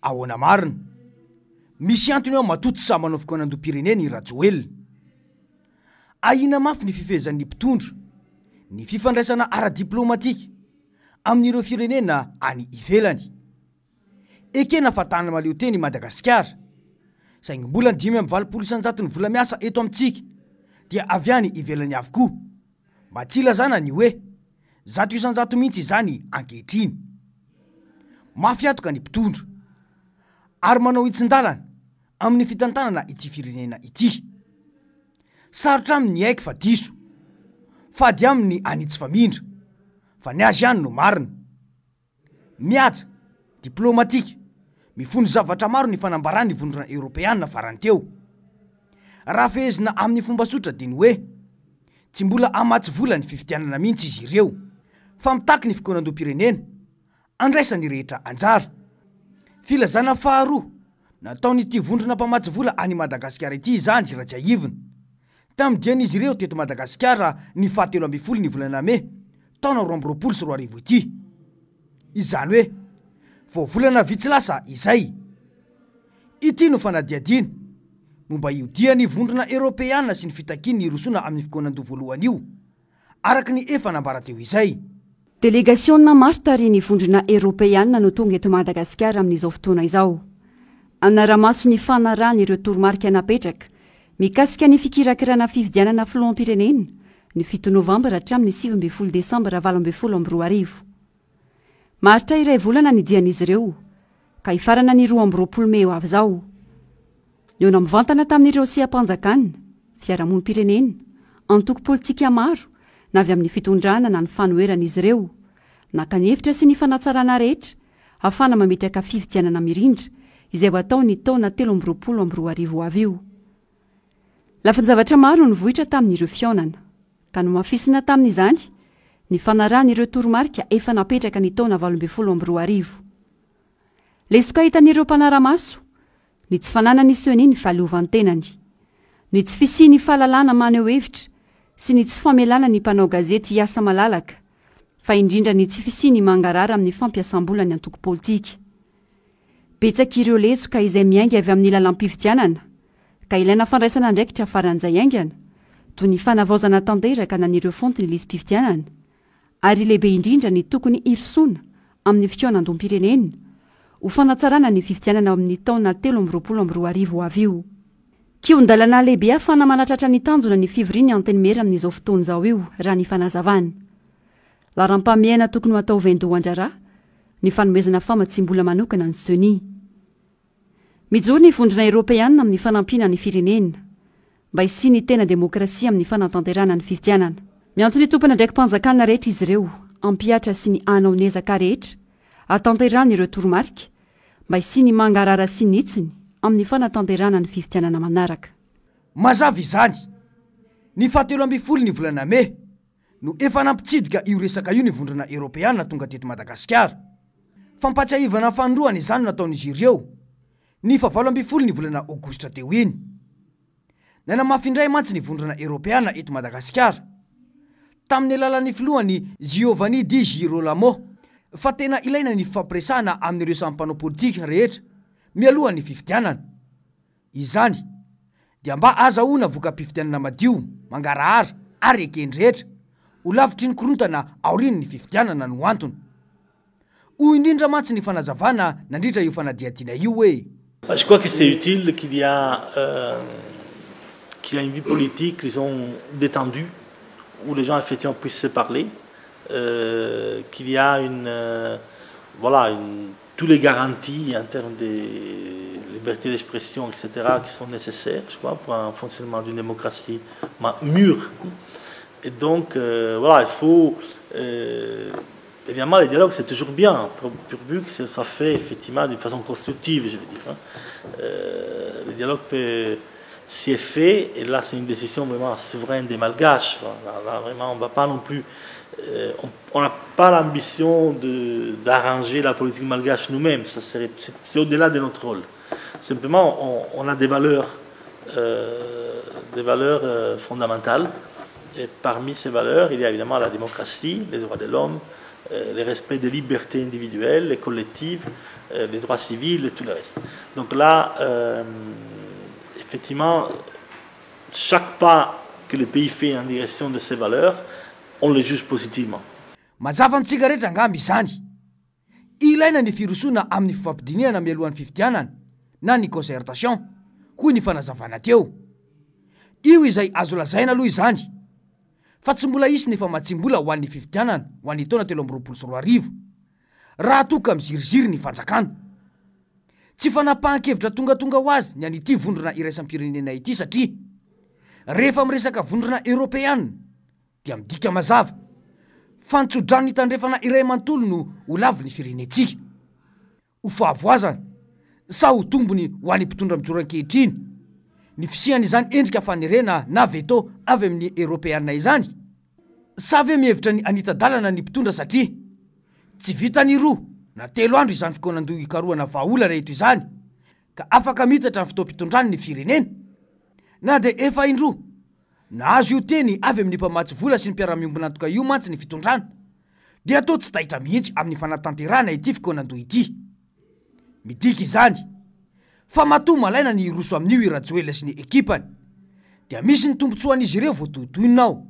ahoana marina. Misy antony eo matoto sa manao fikoanam-pirenena i Rajoelina. Ahina mafy ny fifehezan'ny mpitondra ny fifandraisana ara-diplomatika amin'ireo firenena any ivelany. Ekena fa tany maleo teny i Madagasikara, saingy mbola 5,700 ny vola miasa eto amintsika dia avy any ivelany avokoa. Mba tsy ilazana ny hoe 100% mihitsy izany ankehitriny. Mafy atoka ny mpitondra ary manao itsin-dalana amin'ny fitantanana ity firenena ity. Sarotra aminy aiky fa diso, fady aminy anitsy famindra, fa ny azy ihany no marina. Mihaja diplomatika, mifono zavatra maro ny fanambarany vondrona Europeana faranteo. Raha fehezina amin'ny fomba sotra dia ny hoe tsy mbola amatsy vola ny fifidianana mihitsy izy ireo, fa mitaky ny fikoanam-pirenena andraisany rehetra anjara. Filazana faharoa nataon'ity vondrona mpamatsy vola any Madagasikara ity izany sy Rajaivina. Tamin'ny dian'izy ireo teto Madagasikara ny 17 ny volana Mey taona 2024 ity. Izany hoe vao volana vitsy lasa izay. Ity no fanadiadiana momba io dian'ny vondrona Europeana sy ny fitakiany rosoana amin'ny fikoanan-doha voalohany io, araka ny efa nambarateo izay. Délégationna maro tariny vondrona Europeana no tonga eto Madagasikara amin'izao fotoana izao. Anaramaso ny fanarany ireo toromarika napetraka mikasika ny fikirakirana fifidianana filoham-pirenena ny 7 Novambra hatramin'ny 9 Desambra 2024. Maharitra iray volana ny dian'izy ireo ka ifarana ny 20 Mey avy izao. Eo na mivantana tamin'ireo seha-panjakana, fiarahamonim-pirenena, antoko politika maro na avy amin'ny fitondrana na ny fanoeran'izy ireo, naka ny hevitra sy ny fanatsarana rehetra ahafana mametraka fifidianana mirindra izay ho atao ny taona 2024 avy io. Lafin-javatra maro no vohitra tamin'ireo fionana, ka no mafisina tamin'izany ny fanaran'ireo toromarika efa napetraka ny taona 2024. Lesoka hitan'ireo mpanaramaso ny tsy fananany sony ny fahaleovantenany, ny tsy fisiany fahalalana maneho hevitra sy ny tsy famelana ny mpanao gazety hiasa malalaka, fa indrindra ny tsy fisiany mangarara amin'ny fampiasam-bola ny antoko politika. Betsaka ireo lesoka izay miainga avy amin'ny lalam-pifidianana ka ilaina fandraisana andraikitra faran'izay aingana toy ny fanavaozana tanteraka nan'ireo fontiny lisam-pifidianana, ary lehibe indrindra ny tokony irisona amin'ny fikoanan-doham-pirenena ho fanatsarana ny fifidianana amin'ny taona 2024 avy io. Kion-dalana lehibe ahafana manatratra ny tanjona ny fivoriany antenimera amin'izao fotoana izao io raha ny fanazavana. Laram-pamiaina tokony ho atao vendohan-draharaha ny fanomezana famatsim-bola manokana ny sony. Mijoro ny vondrona Europeana amin'ny fanampiana ny firenena mba hisiany tena demokrasia amin'ny fanatanterana ny fifidianana. Miantso ny tompona ndraiky mpanjakana rehetra izy ireo ampiatra sy ny anao nezaka rehetra atanterana ireo toromarika mba hisiany mangarara sy nitsiny amin'ny fanatanterana ny fifidianana manaraka. Mazava izany, ny 17 ny volana Mey no efa nampitsidika io resaka io ny vondrona Europeana tonga teto Madagasikara. Fampatsiahivana fanroany izany nataon'izy ireo ny 17 ny volana Aogositra teo iny. Nanamafindray mantsy ny vondrona Europeana eto Madagasikara tamin'ny alalan'ny filohany Giovanni Di Girolamo fa tena ilaina ny fifampiresahana amin'ireo sampanao politika rehetra mialoha ny fifidianana. Izany dia mba azahoana voka-pifidianana madio, mangarahara ary ekeny rehetra ho lavitry ny korontana aoriny ny fifidianana no antony. Hoy indrindra mantsy ny fanazavana nandritra io fanadiadiana io hoe je crois que c'est utile qu'il y a une vie politique, disons, détendue, où les gens effectivement puissent se parler, qu'il y a tous les garanties en termes de liberté d'expression, etc., qui sont nécessaires, je crois, pour un fonctionnement d'une démocratie mûre. Et donc, il faut... évidemment, le dialogue, c'est toujours bien, pourvu que ce soit fait, effectivement, d'une façon constructive, je veux dire. Le dialogue peut... Si est fait, et là c'est une décision vraiment souveraine des Malgaches, là, vraiment on ne va pas non plus, on n'a pas l'ambition d'arranger la politique malgache nous-mêmes, c'est au-delà de notre rôle. Simplement on a des valeurs fondamentales, et parmi ces valeurs il y a évidemment la démocratie, les droits de l'homme, le respect des libertés individuelles et collectives, les droits civils et tout le reste. Donc là, effectivement, chaque pas que le pays fait en direction de ces valeurs, on les juge positivement. Mazava amitsika rehetra angamby izany. Ilaina ny firosoana amin'ny fifampidiniana mialohan'ny fifidianana na ny concertation hoy ny fanazavana teo. Io izay azo lazaina aloha izany. Fa tsy mbola isy ny famatsim-bola ho an'ny fifidianana ho an'ny taona 2024 raha toa ka miziriziry ny fanjakana. Tsy fanapahan-kevitra tongatonga ho azy ny an'ity vondrona iraisam-pirenena ity satria rehefa miresaka vondrona Europeana dia midika mazava fantsodrano ny tandrefana iray manontolo no ho lavy ny firenetsika. Ho fahavoazana sa ho tombony ho an'ny mpitondra mijoro-ankehitriny ny fisiany izany endrika fanerena na veto avy amin'ny Europeana izany. Sa ve mihevitra ny anita-dalana ny mpitondra satria tsy vitany roa na 3 andro izany fokoanandoha ikaroana vahaola reheto izany ka afaka mitatra ny fotoam-pitondrany ny firenena. Na de efa indroa na azo io teny avy amin'ny mpamatsy vola sy ny mpiara-miombonantoka io mantsy ny fitondrana dia atao tsy taitra mihitsy amin'ny fanatanterana ity fokoanandoha ity. Midika izany fa matoa malaina ny roso amin'io i Rajoelina sy ny ekipany dia misy ny tombontsoan'izy ireo voatohitohinao.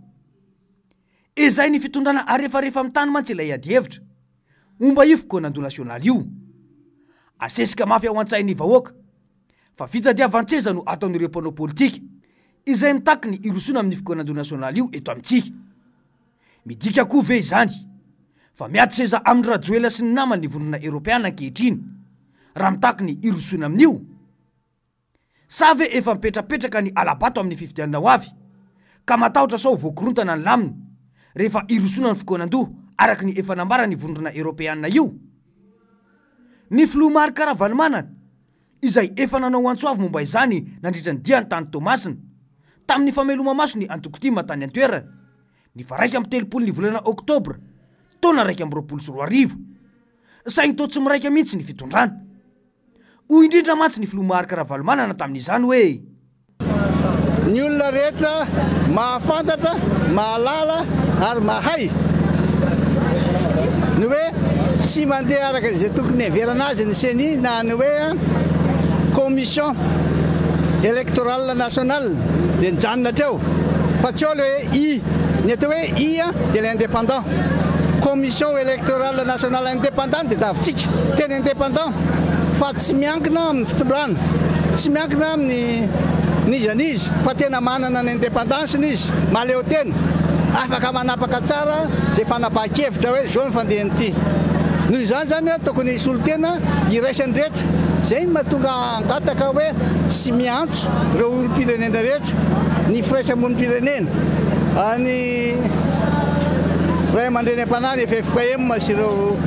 Izay ny fitondrana arefarefa amin'ny tany mantsy ilay ady hevitra momba io fokoanandoha nasionaly io. Asesika mafy ao an-tsain'ny vahoaka fa vita dia avantseza no ataon'ireo mpanao politika izay mitaky ny irosona amin'ny fokoanandoha nasionaly io eto amintsika. Midika koa ve izany fa miady seza amin'ny Rajoelina sy ny namany ny vondrona Europeana ankehitriny raha mitaky ny irosona amin'io. Sa ve efa mipetrapetraka ny alabato amin'ny fifidianana ho avy ka matahotra sao voakorontana ny laminy rehefa irosona ny fokoanandoha araka ny efa nambara ny vondrona Europeana io. Ny filoha Marc Ravalomanana izay efa nanao antsoavy momba izany nandritra ny diany tany Tomasina tamin'ny fameloma maso ny Antokotima tany an-toerana ny faraika amin'ny 30 ny volana Oktobra taona 2024. Saingy toa tsy miraika mihitsy ny fitondrana. Hoy indrindra mantsy ny filoha Marc Ravalomanana tamin'izany hoe ny olona rehetra mahafantatra, mahalala ary mahay ny hoe tsy mandeha araka izay tokony heverana azy ny CENI na ny hoe commission électorale nationale dia nijanona treo fa tsy eo le hoe i ny atao hoe i dia l'indépendant. Commission électorale nationale indépendante dia davitsika tena indépendant fa tsy miankina amin'ny fitondrana, tsy miankina amin'ny nizanizy fa tena manana ny indépendance izy maleo tena afaka manapaka tsara zay fanapahan-kevitra hoe zao ny fandehan'ity. Noho izany zany tokony hisy olo tena iraisany rehetra zay mahatonga angataka hoe sy miantso ireo olom-pirenena rehetra ny firaisamonim-pirenena any ray aman-dreny am-panany FFKM sy ireo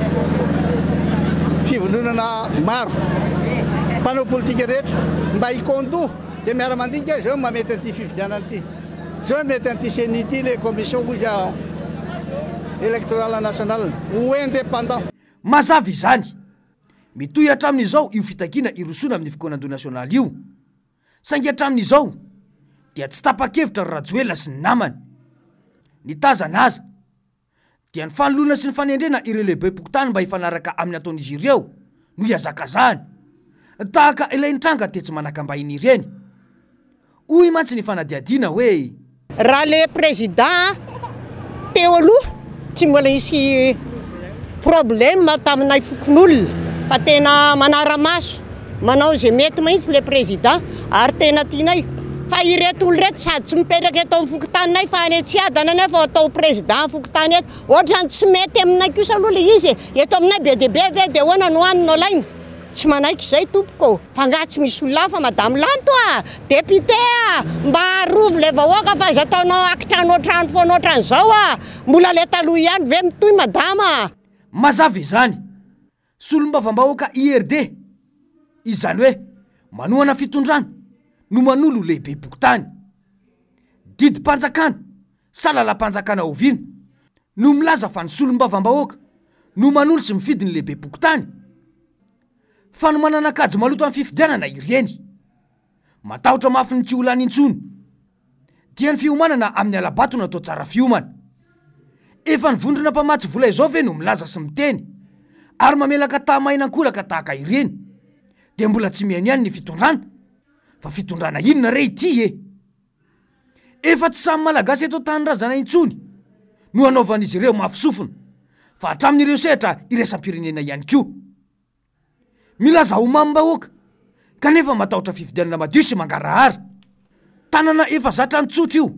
fivondronana maro mpanao politika rehetra mba hikondoha dia miara-mandinika zao mamety an'ity fifidianana ity, zao mety an'ity CENI ity le commission oza électorale nationale ou indépendant. Mazava izany mitohy hatramin'izao io fitakiana irosona amin'ny fokoanandoha nasionaly io. Saingy hatramin'izao dia tsy tapa-kevitra ny Rajoelina sy ny namany. Ny tazana aza dia ny fanoloana sy ny fanendrena ireo lehibe pokotany mba hifanaraka amin'ny ataon'izy ireo no hiazakazahany tahaka ilay nitranga tetsy manakambahiny ireny. Hoy mantsy ny fanadiadiana hoe raha le président teo aloha tsy mbola isy problème taminay fokon'olona fa tena manara-maso manao zay mety mahitsy le président ary tena tianay fa ireto olo reto sady tsy mipetraka eto amin'ny fokotaninay fa any tsy adana nefa atao président fokotany eto ohatrany tsy mety aminay kosa aloha le izy eto aminay be dia be ve dia hoana no hoanina laina tsy manaiky izay tompoko fa nga tsy misy olona fa madame Lanto député mba arovy le vahoaka fa izy ataonao akitrano trano foana ohatran'izao mbola le taloha ihany ve mitohy madama. Mazava izany solombavam-bahoaka IRD izany hoe manohana fitondrana no manolo lehibe pokotany didim-panjakana salalam-panjakana oviana no milaza fa ny solombavam-bahoaka no manolo sy mifidy ny lehibe pokotany fa no manana kajo maloto amin'ny fifidianana ireny. Matahotra mafy ny tsy olany intsony dia ny fiomanana amin'ny alabato no atao tsara fiomana. efa nivondrona mpamatsy vola izao ve no milaza sy miteny ary mamelaka tamainankolaka tahaka ireny de mbola tsy mihaino ihany ny fitondrana fa fitondrana inona re ity efa tsy samy malagasy eto tanyrazana intsony no anaovan'izy ireo mafisofina fa hatramin'ireo sehatra iresam-pirenena ihany koa milaza ho mamim-bahoaka kanefa matahotra fifidianana madio sy mangarahara tanana efa zatra ny tsotra io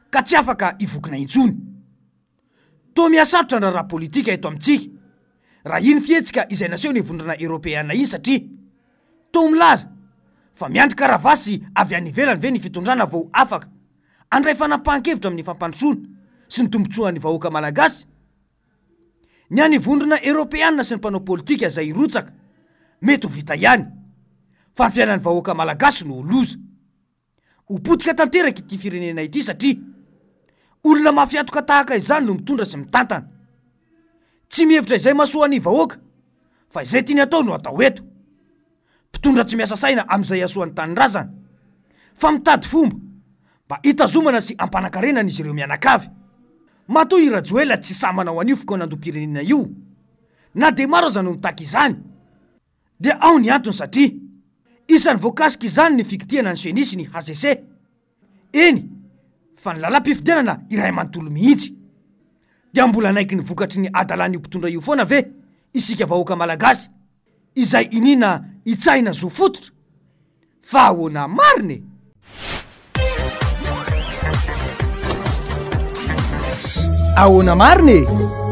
ka tsy afaka ivokina intsony to miasarotra ny raha politika eto amintsika raha iny fihetsika izay naseho ny vondrana eropeana iny satria to milaza fa miandry karavasy avy any ivelany ve ny fitondrana vao afaka andray fanapahan-kevitra amin'ny fampandrosoana sy ny tombotsoan'ny vahoaka malagasy ny any vondrona eropeana sy ny mpanao politika izay irotsaka mety ho vita ihany fa ny fiainan'ny vahoaka malagasy no loza hopotika tanteraka ity firenena ity satria olona mafiatoka tahaka izany no mitondra sy mitantana tsy mihevitra izay masoany vahoaka fa izay tiany atao no atao eto mpitondra tsy miasa saina amin'izay asoan'ny tanyrazana fa mitady fomba mba hitazomana sy ampanankarenana izy ireo mianakavy matoa i Rajoelina tsy samanao an'io fokonandom-pirenena io na de maro aza no mitaky izany dia ao ny antony satria isan'ny voakasika izany ny fikitiana ny senisy ny HCC eny fa ny lalam-pifidianana iray manontolo mihitsy dia mbola naiky ny vokatry ny adalan'io mpitondra io foana ve isika vahoaka malagasy izay inina hitsahina zo fototra fa ahoana mariny ahoana mariny